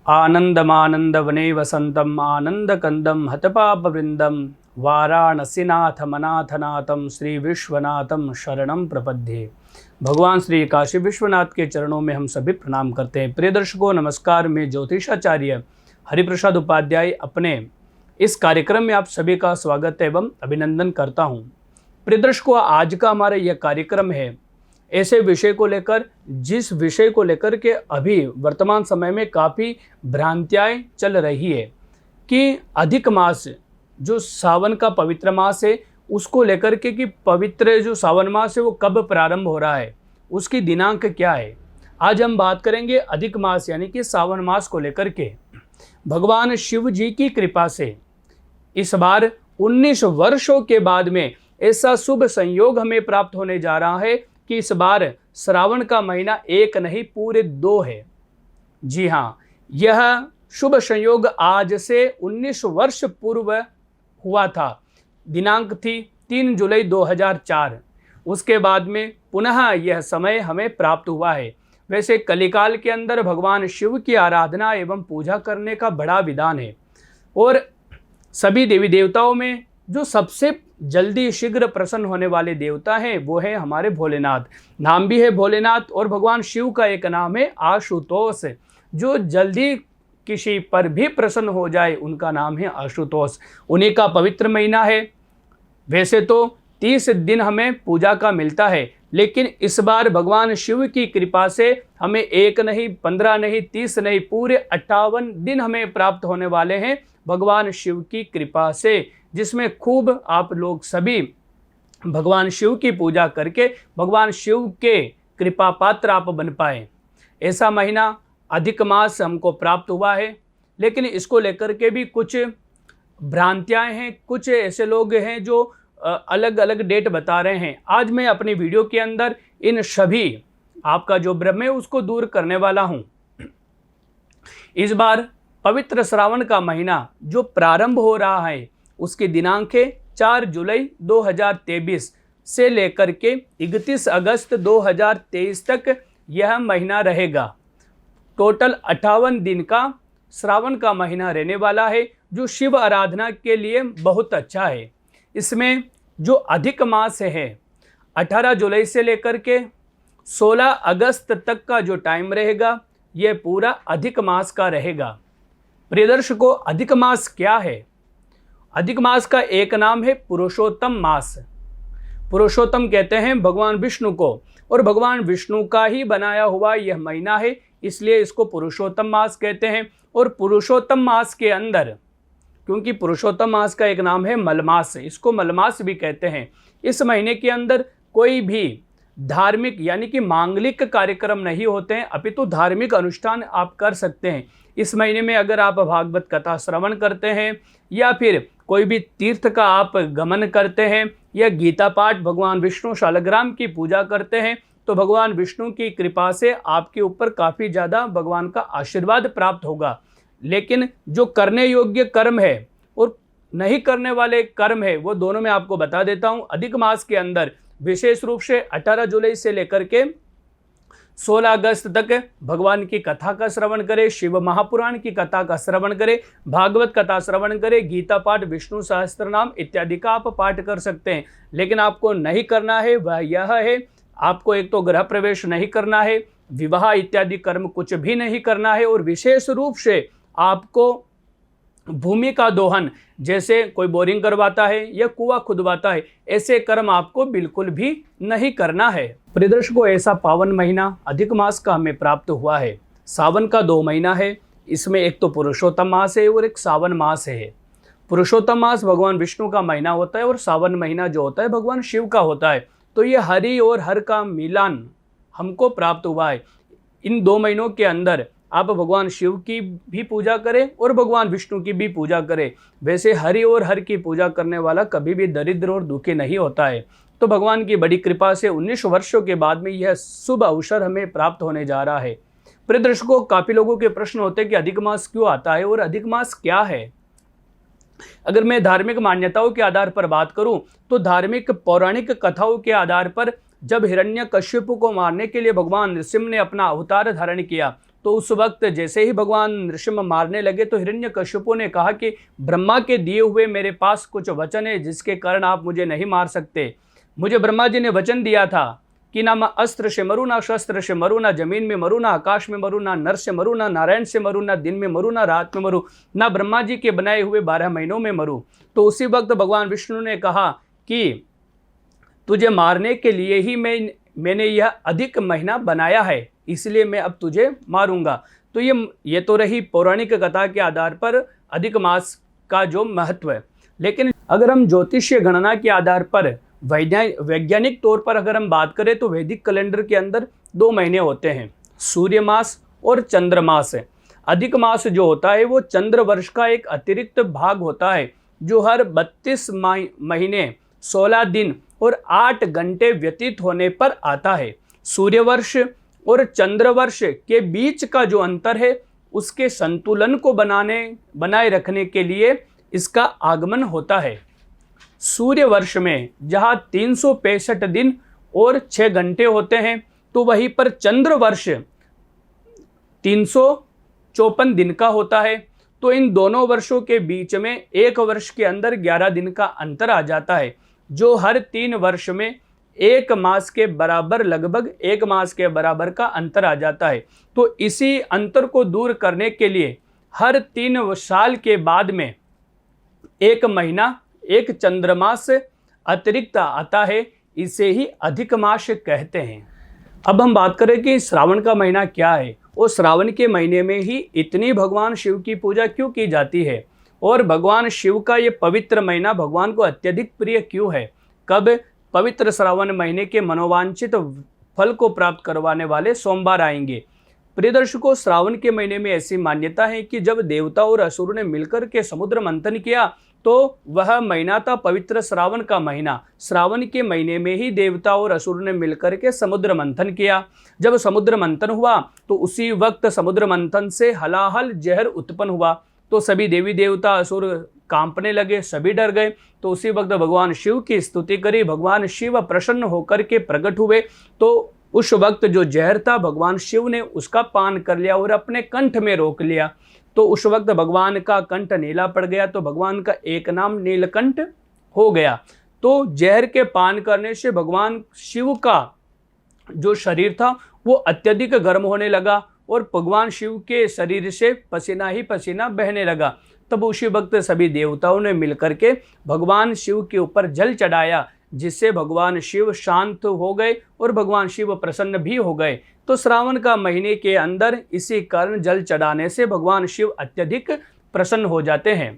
आनन्दमानन्दवने वसन्तम् आनन्दकन्दं हतपापवृन्दं वाराणसीनाथमनाथनाथं श्री विश्वनाथम शरणं प्रपद्ये। भगवान श्री काशी विश्वनाथ के चरणों में हम सभी प्रणाम करते हैं। प्रिय दर्शकों नमस्कार, मैं ज्योतिषाचार्य हरिप्रसाद उपाध्याय अपने इस कार्यक्रम में आप सभी का स्वागत एवं अभिनंदन करता हूं। प्रिय दर्शकों, आज का हमारा यह कार्यक्रम है ऐसे विषय को लेकर जिस विषय को लेकर के अभी वर्तमान समय में काफ़ी भ्रांतियाँ चल रही है कि अधिक मास जो सावन का पवित्र मास है उसको लेकर के कि पवित्र जो सावन मास है वो कब प्रारंभ हो रहा है, उसकी दिनांक क्या है। आज हम बात करेंगे अधिक मास यानी कि सावन मास को लेकर के। भगवान शिव जी की कृपा से इस बार 19 वर्षों के बाद में ऐसा शुभ संयोग हमें प्राप्त होने जा रहा है कि इस बार श्रावण का महीना एक नहीं पूरे 2 है। जी हाँ, यह शुभ संयोग आज से 19 वर्ष पूर्व हुआ था। दिनांक थी 3 जुलाई 2004। उसके बाद में पुनः यह समय हमें प्राप्त हुआ है। वैसे कलिकाल के अंदर भगवान शिव की आराधना एवं पूजा करने का बड़ा विधान है और सभी देवी देवताओं में जो सबसे जल्दी शीघ्र प्रसन्न होने वाले देवता हैं वो है हमारे भोलेनाथ। नाम भी है भोलेनाथ और भगवान शिव का एक नाम है आशुतोष। जो जल्दी किसी पर भी प्रसन्न हो जाए उनका नाम है आशुतोष। उन्हीं का पवित्र महीना है। वैसे तो 30 दिन हमें पूजा का मिलता है, लेकिन इस बार भगवान शिव की कृपा से हमें 1 नहीं 15 नहीं 30 नहीं पूरे 58 दिन हमें प्राप्त होने वाले हैं भगवान शिव की कृपा से, जिसमें खूब आप लोग सभी भगवान शिव की पूजा करके भगवान शिव के कृपा पात्र आप बन पाए। ऐसा महीना अधिक मास हमको प्राप्त हुआ है, लेकिन इसको लेकर के भी कुछ भ्रांतियाँ हैं। कुछ ऐसे लोग हैं जो अलग अलग डेट बता रहे हैं। आज मैं अपनी वीडियो के अंदर इन सभी आपका जो भ्रम है उसको दूर करने वाला हूँ। इस बार पवित्र श्रावण का महीना जो प्रारंभ हो रहा है उसकी दिनांक है 4 जुलाई 2023 से लेकर के 31 अगस्त 2023 तक यह महीना रहेगा। टोटल 58 दिन का श्रावण का महीना रहने वाला है, जो शिव आराधना के लिए बहुत अच्छा है। इसमें जो अधिक मास है 18 जुलाई से लेकर के 16 अगस्त तक का जो टाइम रहेगा यह पूरा अधिक मास का रहेगा। प्रिय दर्शकों, अधिक मास क्या है? अधिक मास का एक नाम है पुरुषोत्तम मास। पुरुषोत्तम कहते हैं भगवान विष्णु को और भगवान विष्णु का ही बनाया हुआ यह महीना है, इसलिए इसको पुरुषोत्तम मास कहते हैं। और पुरुषोत्तम मास के अंदर, क्योंकि पुरुषोत्तम मास का एक नाम है मलमास, इसको मलमास भी कहते हैं। इस महीने के अंदर कोई भी धार्मिक यानी कि मांगलिक कार्यक्रम नहीं होते हैं, अपितु धार्मिक अनुष्ठान आप कर सकते हैं। इस महीने में अगर आप भागवत कथा श्रवण करते हैं या फिर कोई भी तीर्थ का आप गमन करते हैं या गीता पाठ, भगवान विष्णु शालग्राम की पूजा करते हैं, तो भगवान विष्णु की कृपा से आपके ऊपर काफ़ी ज़्यादा भगवान का आशीर्वाद प्राप्त होगा। लेकिन जो करने योग्य कर्म है और नहीं करने वाले कर्म है वो दोनों मैं आपको बता देता हूँ। अधिक मास के अंदर विशेष रूप से 18 जुलाई से लेकर के 16 अगस्त तक भगवान की कथा का श्रवण करें, शिव महापुराण की कथा का श्रवण करें, भागवत कथा श्रवण करें, गीता पाठ, विष्णु सहस्त्रनाम इत्यादि का आप पाठ कर सकते हैं। लेकिन आपको नहीं करना है वह यह है, आपको एक तो गृह प्रवेश नहीं करना है, विवाह इत्यादि कर्म कुछ भी नहीं करना है, और विशेष रूप से आपको भूमि का दोहन, जैसे कोई बोरिंग करवाता है या कुआं खुदवाता है, ऐसे कर्म आपको बिल्कुल भी नहीं करना है। प्रिय दर्शकों, ऐसा पावन महीना अधिक मास का हमें प्राप्त हुआ है। सावन का 2 महीना है, इसमें एक तो पुरुषोत्तम मास है और एक सावन मास है। पुरुषोत्तम मास भगवान विष्णु का महीना होता है और सावन महीना जो होता है भगवान शिव का होता है। तो ये हरि और हर का मिलन हमको प्राप्त हुआ है। इन 2 महीनों के अंदर आप भगवान शिव की भी पूजा करें और भगवान विष्णु की भी पूजा करें। वैसे हरि और हर की पूजा करने वाला कभी भी दरिद्र और दुखी नहीं होता है। तो भगवान की बड़ी कृपा से 19 वर्षों के बाद में यह शुभ अवसर हमें प्राप्त होने जा रहा है। प्रिय दर्शकों, काफ़ी लोगों के प्रश्न होते हैं कि अधिक मास क्यों आता है और अधिक मास क्या है। अगर मैं धार्मिक मान्यताओं के आधार पर बात करूं तो धार्मिक पौराणिक कथाओं के आधार पर जब हिरण्यकश्यप को मारने के लिए भगवान नृसिंह ने अपना अवतार धारण किया तो उस वक्त जैसे ही भगवान नृसिंह मारने लगे तो हिरण्यकश्यपु ने कहा कि ब्रह्मा के दिए हुए मेरे पास कुछ वचन है जिसके कारण आप मुझे नहीं मार सकते। मुझे ब्रह्मा जी ने वचन दिया था कि ना मैं अस्त्र से मरूँ, ना शस्त्र से मरूँ, ना जमीन में मरूँ, ना आकाश में मरूँ, ना नर से मरूँ, ना नारायण से मरूँ, ना दिन में मरूँ, ना रात में मरूँ, ना ब्रह्मा जी के बनाए हुए 12 महीनों में मरूँ। तो उसी वक्त भगवान विष्णु ने कहा कि तुझे मारने के लिए ही मैंने यह अधिक महीना बनाया है, इसलिए मैं अब तुझे मारूंगा। तो ये तो रही पौराणिक कथा के आधार पर अधिक मास का जो महत्व है। लेकिन अगर हम ज्योतिषीय गणना के आधार पर वैज्ञानिक तौर पर अगर हम बात करें तो वैदिक कैलेंडर के अंदर 2 महीने होते हैं, सूर्य मास और चंद्र मास है। अधिक मास जो होता है वो चंद्र वर्ष का एक अतिरिक्त भाग होता है जो हर 32 महीने 16 दिन और 8 घंटे व्यतीत होने पर आता है। सूर्य वर्ष और चंद्र वर्ष के बीच का जो अंतर है उसके संतुलन को बनाए रखने के लिए इसका आगमन होता है। सूर्य वर्ष में जहाँ 365 दिन और 6 घंटे होते हैं तो वहीं पर चंद्र वर्ष 354 दिन का होता है। तो इन दोनों वर्षों के बीच में एक वर्ष के अंदर 11 दिन का अंतर आ जाता है, जो हर 3 वर्ष में एक मास के बराबर, लगभग 1 मास के बराबर का अंतर आ जाता है। तो इसी अंतर को दूर करने के लिए हर 3 साल के बाद में 1 महीना, 1 चंद्रमास अतिरिक्त आता है, इसे ही अधिक मास कहते हैं। अब हम बात करें कि श्रावण का महीना क्या है और श्रावण के महीने में ही इतनी भगवान शिव की पूजा क्यों की जाती है और भगवान शिव का ये पवित्र महीना भगवान को अत्यधिक प्रिय क्यों है। कब पवित्र श्रावण महीने के मनोवांछित फल को प्राप्त करवाने वाले सोमवार आएंगे। प्रिय दर्शकों, श्रावण के महीने में ऐसी मान्यता है कि जब देवता और असुर ने मिलकर के समुद्र मंथन किया तो वह महीना था पवित्र श्रावण का महीना। श्रावण के महीने में ही देवता और असुर ने मिलकर के समुद्र मंथन किया। जब समुद्र मंथन हुआ तो उसी वक्त समुद्र मंथन से हलाहल जहर उत्पन्न हुआ तो सभी देवी देवता असुर कांपने लगे, सभी डर गए। तो उसी वक्त भगवान शिव की स्तुति करी, भगवान शिव प्रसन्न होकर के प्रकट हुए। तो उस वक्त जो जहर था भगवान शिव ने उसका पान कर लिया और अपने कंठ में रोक लिया। तो उस वक्त भगवान का कंठ नीला पड़ गया, तो भगवान का एक नाम नीलकंठ हो गया। तो जहर के पान करने से भगवान शिव का जो शरीर था वो अत्यधिक गर्म होने लगा और भगवान शिव के शरीर से पसीना ही पसीना बहने लगा। तब उसी वक्त सभी देवताओं ने मिलकर के भगवान शिव के ऊपर जल चढ़ाया, जिससे भगवान शिव शांत हो गए और भगवान शिव प्रसन्न भी हो गए। तो श्रावण का महीने के अंदर इसी कारण जल चढ़ाने से भगवान शिव अत्यधिक प्रसन्न हो जाते हैं।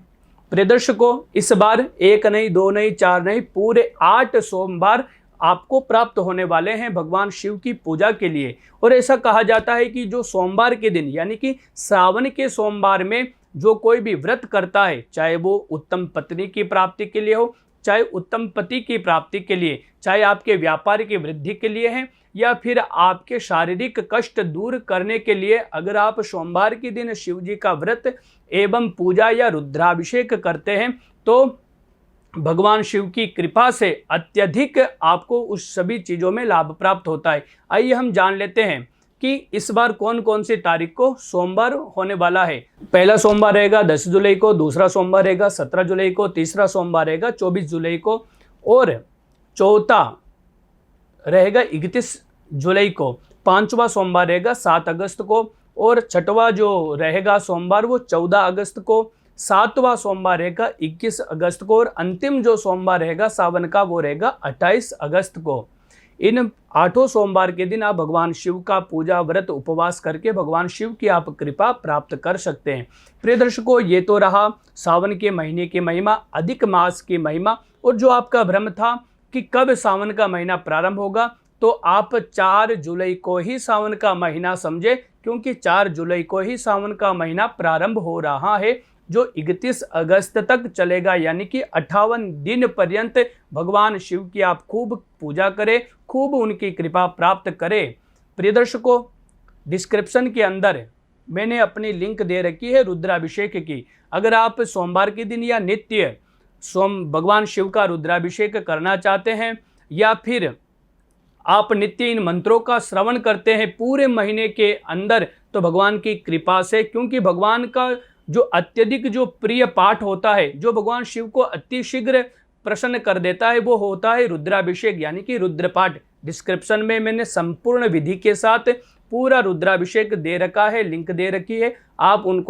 प्रिय दर्शकों, इस बार 1 नहीं, 2 नहीं, 4 नहीं, पूरे 8 सोमवार आपको प्राप्त होने वाले हैं भगवान शिव की पूजा के लिए। और ऐसा कहा जाता है कि जो सोमवार के दिन यानी कि श्रावण के सोमवार में जो कोई भी व्रत करता है, चाहे वो उत्तम पत्नी की प्राप्ति के लिए हो, चाहे उत्तम पति की प्राप्ति के लिए, चाहे आपके व्यापार की वृद्धि के लिए है या फिर आपके शारीरिक कष्ट दूर करने के लिए, अगर आप सोमवार के दिन शिव जी का व्रत एवं पूजा या रुद्राभिषेक करते हैं तो भगवान शिव की कृपा से अत्यधिक आपको उस सभी चीज़ों में लाभ प्राप्त होता है। आइए हम जान लेते हैं कि इस बार कौन कौन सी तारीख को सोमवार होने वाला है। पहला सोमवार रहेगा 10 जुलाई को, दूसरा सोमवार रहेगा 17 जुलाई को, तीसरा सोमवार रहेगा 24 जुलाई को और चौथा रहेगा 31 जुलाई को, पांचवा सोमवार रहेगा 7 अगस्त को और छठवा जो रहेगा सोमवार वो 14 अगस्त को, सातवां सोमवार रहेगा 21 अगस्त को और अंतिम जो सोमवार रहेगा सावन का वो रहेगा 28 अगस्त को। इन 8 सोमवार के दिन आप भगवान शिव का पूजा व्रत उपवास करके भगवान शिव की आप कृपा प्राप्त कर सकते हैं। प्रिय दर्शकों, ये तो रहा सावन के महीने की महिमा, अधिक मास की महिमा। और जो आपका भ्रम था कि कब सावन का महीना प्रारंभ होगा, तो आप 4 जुलाई को ही सावन का महीना समझे, क्योंकि 4 जुलाई को ही सावन का महीना प्रारंभ हो रहा है, जो 31 अगस्त तक चलेगा। यानी कि 58 दिन पर्यंत भगवान शिव की आप खूब पूजा करें, खूब उनकी कृपा प्राप्त करें। प्रिय दर्शकों, डिस्क्रिप्शन के अंदर मैंने अपनी लिंक दे रखी है रुद्राभिषेक की। अगर आप सोमवार के दिन या नित्य भगवान शिव का रुद्राभिषेक करना चाहते हैं या फिर आप नित्य इन मंत्रों का श्रवण करते हैं पूरे महीने के अंदर, तो भगवान की कृपा से, क्योंकि भगवान का जो अत्यधिक जो प्रिय पाठ होता है, जो भगवान शिव को अतिशीघ्र प्रसन्न कर देता है, वो होता है रुद्राभिषेक यानी कि रुद्रपाठ। डिस्क्रिप्शन में मैंने संपूर्ण विधि के साथ पूरा रुद्राभिषेक दे रखा है, लिंक दे रखी है, आप उनको